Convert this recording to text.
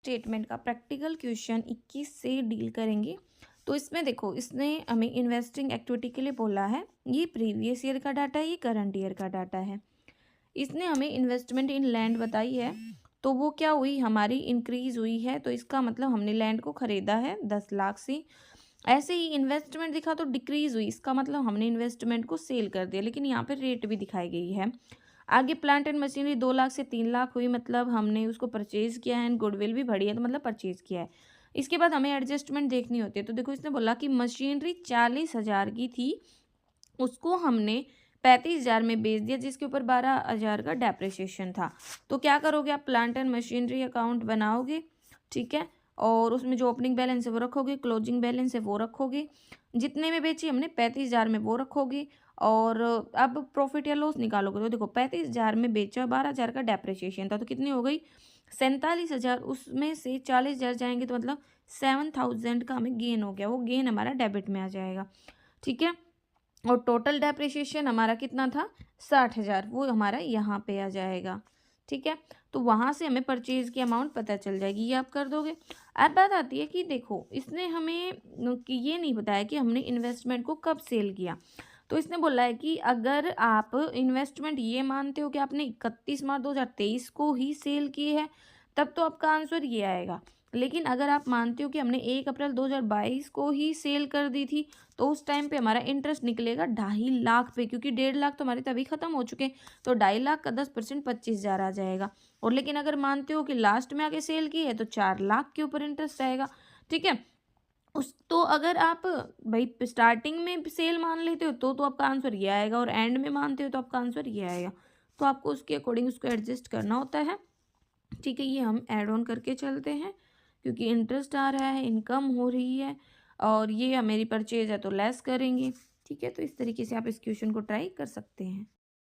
Statement का practical question 21 से deal करेंगे। तो इसमें देखो, इसने हमें इन्वेस्टिंग एक्टिविटी के लिए बोला है। ये प्रीवियस ईयर का डाटा है, ये करंट ईयर का डाटा है। इसने हमें इन्वेस्टमेंट इन लैंड बताई है, तो वो क्या हुई, हमारी इंक्रीज हुई है। तो इसका मतलब हमने लैंड को खरीदा है 10 लाख से। ऐसे ही इन्वेस्टमेंट दिखा तो डिक्रीज हुई, इसका मतलब हमने इन्वेस्टमेंट को सेल कर दिया, लेकिन यहाँ पे रेट भी दिखाई गई है। आगे प्लांट एंड मशीनरी 2 लाख से 3 लाख हुई, मतलब हमने उसको परचेज किया है। एंड गुडविल भी बढ़ी है, तो मतलब परचेज किया है। इसके बाद हमें एडजस्टमेंट देखनी होती है। तो देखो, इसने बोला कि मशीनरी 40,000 की थी, उसको हमने 35,000 में बेच दिया, जिसके ऊपर 12,000 का डेप्रिसिएशन था। तो क्या करोगे आप, प्लांट एंड मशीनरी अकाउंट बनाओगे, ठीक है, और उसमें जो ओपनिंग बैलेंस है वो रखोगे, क्लोजिंग बैलेंस है वो रखोगे, जितने में बेची हमने 35,000 में वो रखोगे, और अब प्रॉफिट या लॉस निकालोगे। तो देखो, 35,000 में बेचा, 12,000 का डेप्रिसिएशन था, तो कितनी हो गई 47,000। उसमें से 40,000 जाएंगे, तो मतलब 7,000 का हमें गेन हो गया। वो गेन हमारा डेबिट में आ जाएगा, ठीक है। और टोटल डेप्रिसिएशन हमारा कितना था, 60,000, वो हमारा यहाँ पे आ जाएगा, ठीक है। तो वहाँ से हमें परचेज की अमाउंट पता चल जाएगी, ये आप कर दोगे। अब बात आती है कि देखो, इसने हमें कि ये नहीं बताया कि हमने इन्वेस्टमेंट को कब सेल किया। तो इसने बोला है कि अगर आप इन्वेस्टमेंट ये मानते हो कि आपने 31 मार्च 2023 को ही सेल की है, तब तो आपका आंसर ये आएगा। लेकिन अगर आप मानते हो कि हमने 1 अप्रैल 2022 को ही सेल कर दी थी, तो उस टाइम पे हमारा इंटरेस्ट निकलेगा 2.5 लाख पे, क्योंकि 1.5 लाख तो हमारे तभी ख़त्म हो चुके हैं। तो 2.5 लाख का 10% 25,000 आ जाएगा। और लेकिन अगर मानते हो कि लास्ट में आके सेल की है, तो 4 लाख के ऊपर इंटरेस्ट आएगा, ठीक है। उस तो अगर आप भाई स्टार्टिंग में सेल मान लेते हो, तो आपका आंसर ये आएगा, और एंड में मानते हो तो आपका आंसर ये आएगा। तो आपको उसके अकॉर्डिंग उसको एडजस्ट करना होता है, ठीक है। ये हम ऐड ऑन करके चलते हैं, क्योंकि इंटरेस्ट आ रहा है, इनकम हो रही है, और ये मेरी परचेज है तो लेस करेंगे, ठीक है। तो इस तरीके से आप इस क्वेश्चन को ट्राई कर सकते हैं।